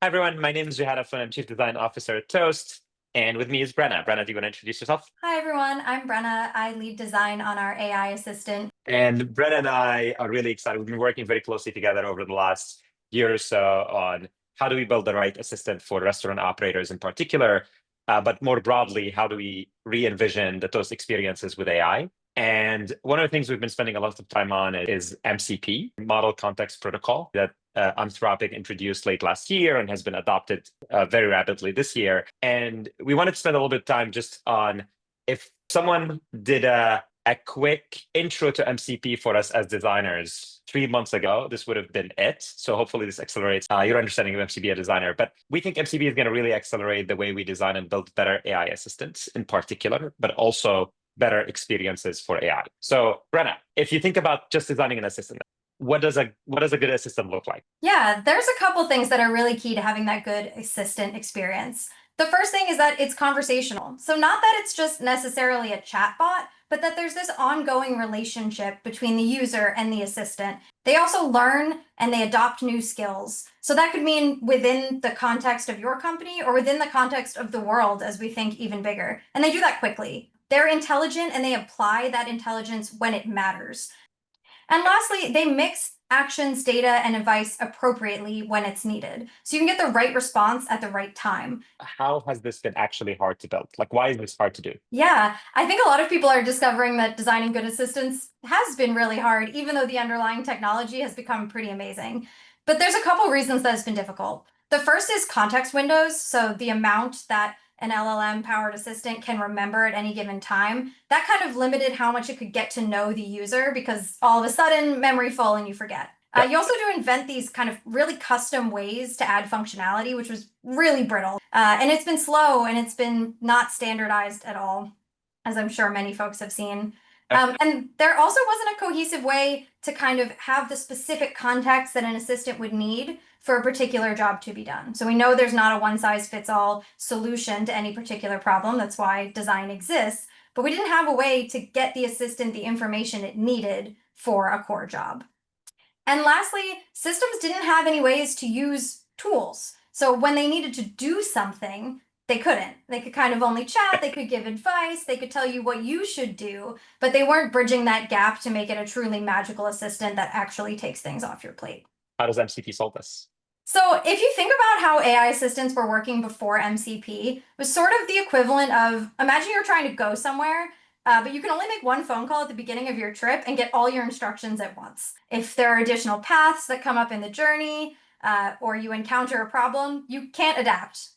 Hi, everyone. My name is Jihad Afan. I'm Chief Design Officer at Toast. And with me is Brenna. Brenna, do you want to introduce yourself? Hi everyone, I'm Brenna. I lead design on our AI assistant. And Brenna and I are really excited. We've been working very closely together over the last year or so on how do we build the right assistant for restaurant operators in particular, but more broadly, how do we re-envision the Toast experiences with AI? And one of the things we've been spending a lot of time on is MCP, Model Context Protocol, that Anthropic introduced late last year and has been adopted very rapidly this year. And we wanted to spend a little bit of time just on if someone did a quick intro to MCP for us as designers 3 months ago, this would have been it. So hopefully this accelerates your understanding of MCP as a designer. But we think MCP is going to really accelerate the way we design and build better AI assistants in particular, but also better experiences for AI. So Brenna, if you think about just designing an assistant, what does a good assistant look like? Yeah, there's a couple things that are really key to having that good assistant experience. The first thing is that it's conversational. So not that it's just necessarily a chatbot, but that there's this ongoing relationship between the user and the assistant. They also learn and they adopt new skills. So that could mean within the context of your company or within the context of the world as we think even bigger. And they do that quickly. They're intelligent and they apply that intelligence when it matters. And lastly, they mix actions, data, and advice appropriately when it's needed. So you can get the right response at the right time. How has this been actually hard to build? Like, why is this hard to do? Yeah, I think a lot of people are discovering that designing good assistants has been really hard, even though the underlying technology has become pretty amazing. But there's a couple reasons that it's been difficult. The first is context windows. So the amount that an LLM powered assistant can remember at any given time, that kind of limited how much it could get to know the user because all of a sudden memory full and you forget. Yep. You also do invent these kind of really custom ways to add functionality, which was really brittle. And it's been slow and it's been not standardized at all, as I'm sure many folks have seen. And there also wasn't a cohesive way to kind of have the specific context that an assistant would need for a particular job to be done. So we know there's not a one size fits all solution to any particular problem. That's why design exists. But we didn't have a way to get the assistant the information it needed for a core job. And lastly, systems didn't have any ways to use tools. So when they needed to do something, they couldn't. They could kind of only chat, they could give advice, they could tell you what you should do, but they weren't bridging that gap to make it a truly magical assistant that actually takes things off your plate. How does MCP solve this? So if you think about how AI assistants were working before MCP, it was sort of the equivalent of, imagine you're trying to go somewhere, but you can only make one phone call at the beginning of your trip and get all your instructions at once. If there are additional paths that come up in the journey, or you encounter a problem, you can't adapt.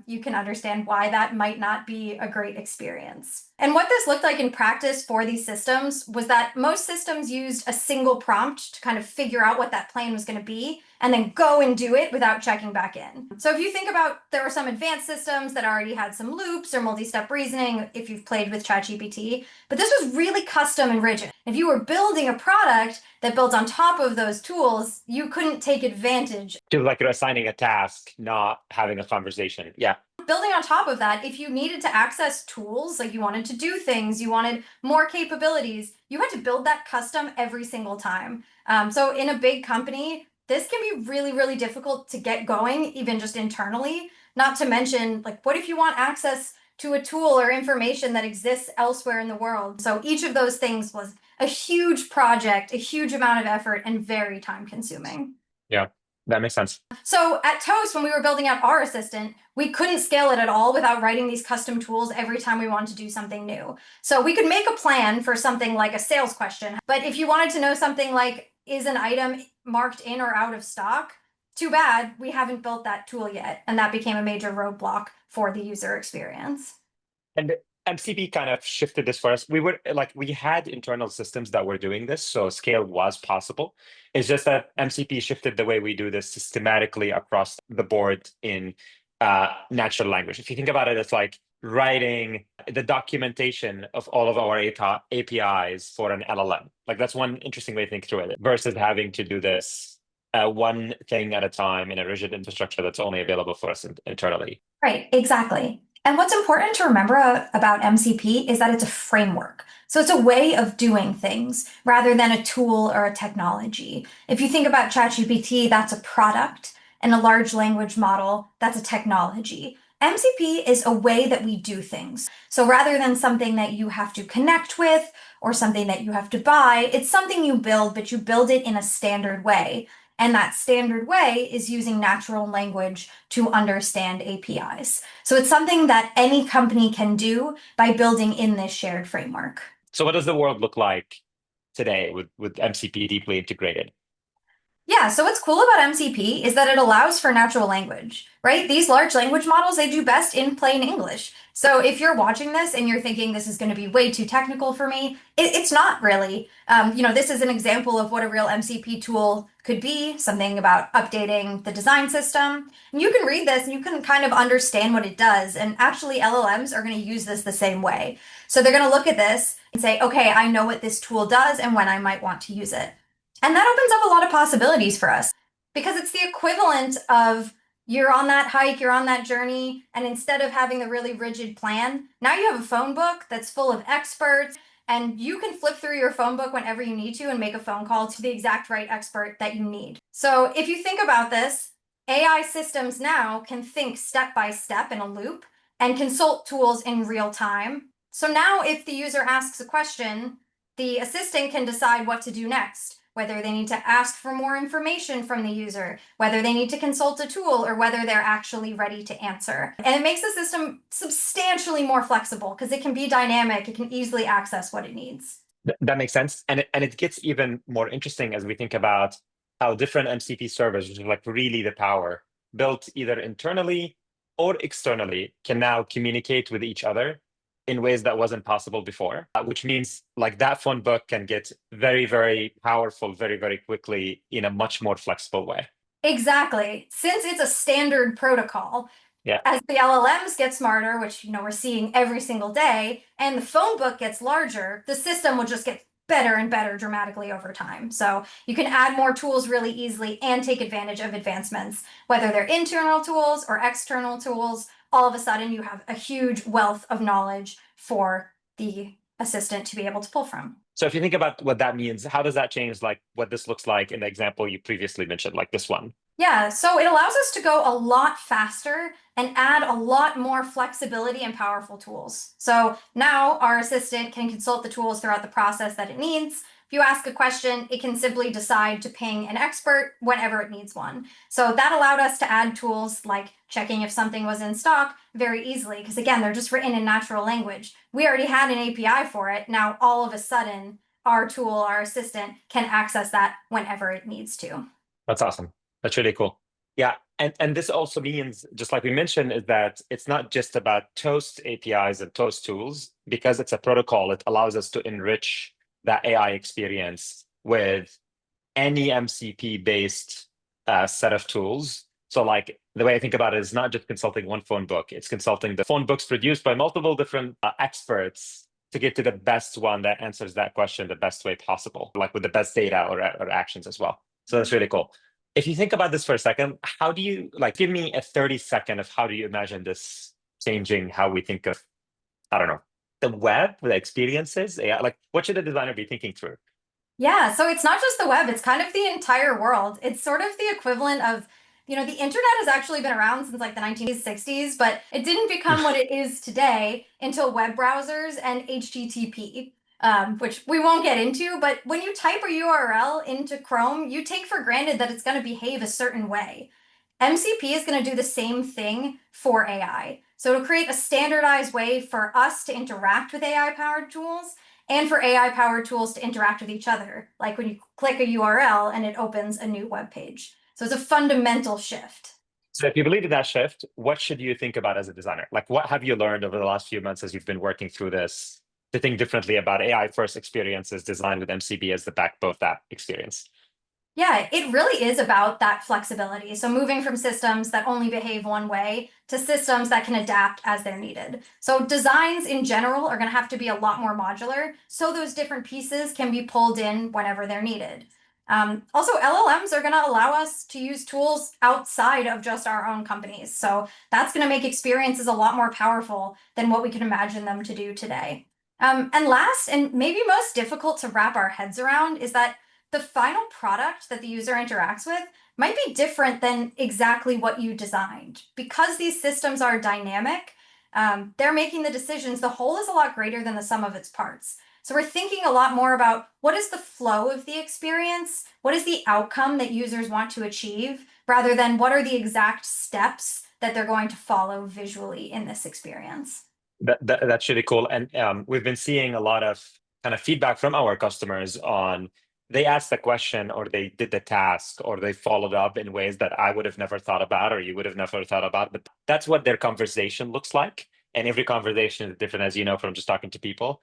You can understand why that might not be a great experience. And what this looked like in practice for these systems was that most systems used a single prompt to kind of figure out what that plan was going to be and then go and do it without checking back in. So if you think about, there were some advanced systems that already had some loops or multi-step reasoning if you've played with ChatGPT, but this was really custom and rigid. If you were building a product that built on top of those tools, you couldn't take advantage. Feels like you're assigning a task, not having a conversation. Yeah. Building on top of that, if you needed to access tools, like you wanted to do things, you wanted more capabilities, you had to build that custom every single time. So in a big company, this can be really, really difficult to get going, even just internally. Not to mention, like, what if you want access to a tool or information that exists elsewhere in the world? So each of those things was a huge project, a huge amount of effort, and very time consuming. Yeah, that makes sense. So at Toast, when we were building out our assistant, we couldn't scale it at all without writing these custom tools every time we wanted to do something new. So we could make a plan for something like a sales question. But if you wanted to know something like, is an item marked in or out of stock? Too bad, we haven't built that tool yet. And that became a major roadblock for the user experience. And MCP kind of shifted this for us. We had internal systems that were doing this, so scale was possible. It's just that MCP shifted the way we do this systematically across the board in natural language. If you think about it, it's like writing the documentation of all of our APIs for an LLM. Like that's one interesting way to think through it versus having to do this one thing at a time in a rigid infrastructure that's only available for us internally. Right, exactly. And what's important to remember about MCP is that it's a framework. So it's a way of doing things rather than a tool or a technology. If you think about ChatGPT, that's a product. and a large language model, that's a technology. MCP is a way that we do things. So rather than something that you have to connect with or something that you have to buy, it's something you build, but you build it in a standard way. And that standard way is using natural language to understand APIs. So it's something that any company can do by building in this shared framework. So what does the world look like today with MCP deeply integrated? Yeah, so what's cool about MCP is that it allows for natural language, right? These large language models, they do best in plain English. So if you're watching this and you're thinking this is going to be way too technical for me, it's not really. This is an example of what a real MCP tool could be, something about updating the design system. And you can read this and you can kind of understand what it does. And actually, LLMs are going to use this the same way. So they're going to look at this and say, okay, I know what this tool does and when I might want to use it. And that opens up a lot of possibilities for us because it's the equivalent of you're on that hike, you're on that journey, and instead of having the really rigid plan, now you have a phone book that's full of experts, and you can flip through your phone book whenever you need to and make a phone call to the exact right expert that you need. So if you think about this, AI systems now can think step by step in a loop and consult tools in real time. So now if the user asks a question, the assistant can decide what to do next, whether they need to ask for more information from the user, whether they need to consult a tool, or whether they're actually ready to answer. And it makes the system substantially more flexible because it can be dynamic, it can easily access what it needs. That makes sense. And it gets even more interesting as we think about how different MCP servers, which are like really the power, built either internally or externally, can now communicate with each other in ways that wasn't possible before, which means like that phone book can get very, very powerful very, very quickly in a much more flexible way. Exactly. Since it's a standard protocol, Yeah. as the LLMs get smarter, which we're seeing every single day, and the phone book gets larger, the system will just get better and better dramatically over time. So you can add more tools really easily and take advantage of advancements, whether they're internal tools or external tools. All of a sudden, you have a huge wealth of knowledge for the assistant to be able to pull from. So if you think about what that means, how does that change like what this looks like in the example you previously mentioned, like this one? Yeah, so it allows us to go a lot faster and add a lot more flexibility and powerful tools. So now our assistant can consult the tools throughout the process that it needs. If you ask a question, it can simply decide to ping an expert whenever it needs one. So that allowed us to add tools like checking if something was in stock very easily, because again, they're just written in natural language. We already had an API for it. Now, all of a sudden, our tool, our assistant, can access that whenever it needs to. That's awesome. That's really cool. Yeah. And this also means, just like we mentioned, is that it's not just about Toast APIs and Toast tools. Because it's a protocol, it allows us to enrich that AI experience with any MCP-based set of tools. So like the way I think about it is not just consulting one phone book, it's consulting the phone books produced by multiple different experts to get to the best one that answers that question the best way possible, like with the best data or actions as well. So that's really cool. If you think about this for a second, how do you like give me a 30-second of how do you imagine this changing how we think of, I don't know, the web, the experiences? Yeah, like what should a designer be thinking through? Yeah, so it's not just the web, it's kind of the entire world. It's sort of the equivalent of, the internet has actually been around since like the 1960s, but it didn't become what it is today until web browsers and HTTP, which we won't get into. But when you type a URL into Chrome, you take for granted that it's going to behave a certain way. MCP is going to do the same thing for AI. So it'll create a standardized way for us to interact with AI-powered tools and for AI-powered tools to interact with each other, like when you click a URL and it opens a new web page. So it's a fundamental shift. So if you believe in that shift, what should you think about as a designer? Like what have you learned over the last few months as you've been working through this to think differently about AI first experiences designed with MCP as the backbone of that experience? Yeah, it really is about that flexibility. So moving from systems that only behave one way to systems that can adapt as they're needed. So designs in general are going to have to be a lot more modular, so those different pieces can be pulled in whenever they're needed. Also, LLMs are going to allow us to use tools outside of just our own companies. So that's going to make experiences a lot more powerful than what we can imagine them to do today. And last, and maybe most difficult to wrap our heads around, is that the final product that the user interacts with might be different than exactly what you designed. Because these systems are dynamic, they're making the decisions. The whole is a lot greater than the sum of its parts. So we're thinking a lot more about what is the flow of the experience, what is the outcome that users want to achieve, rather than what are the exact steps that they're going to follow visually in this experience. That's really cool. And we've been seeing a lot of kind of feedback from our customers on they asked the question or they did the task or they followed up in ways that I would have never thought about or you would have never thought about. But that's what their conversation looks like. And every conversation is different, as you know, from just talking to people.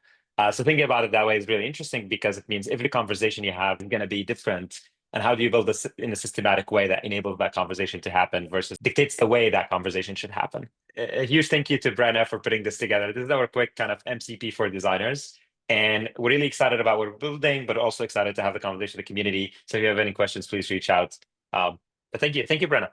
So thinking about it that way is really interesting because it means every conversation you have is going to be different. And how do you build this in a systematic way that enables that conversation to happen versus dictates the way that conversation should happen? A huge thank you to Brenna for putting this together. This is our quick kind of MCP for designers. And we're really excited about what we're building, but also excited to have the conversation with the community. So if you have any questions, please reach out. But thank you. Thank you, Brenna.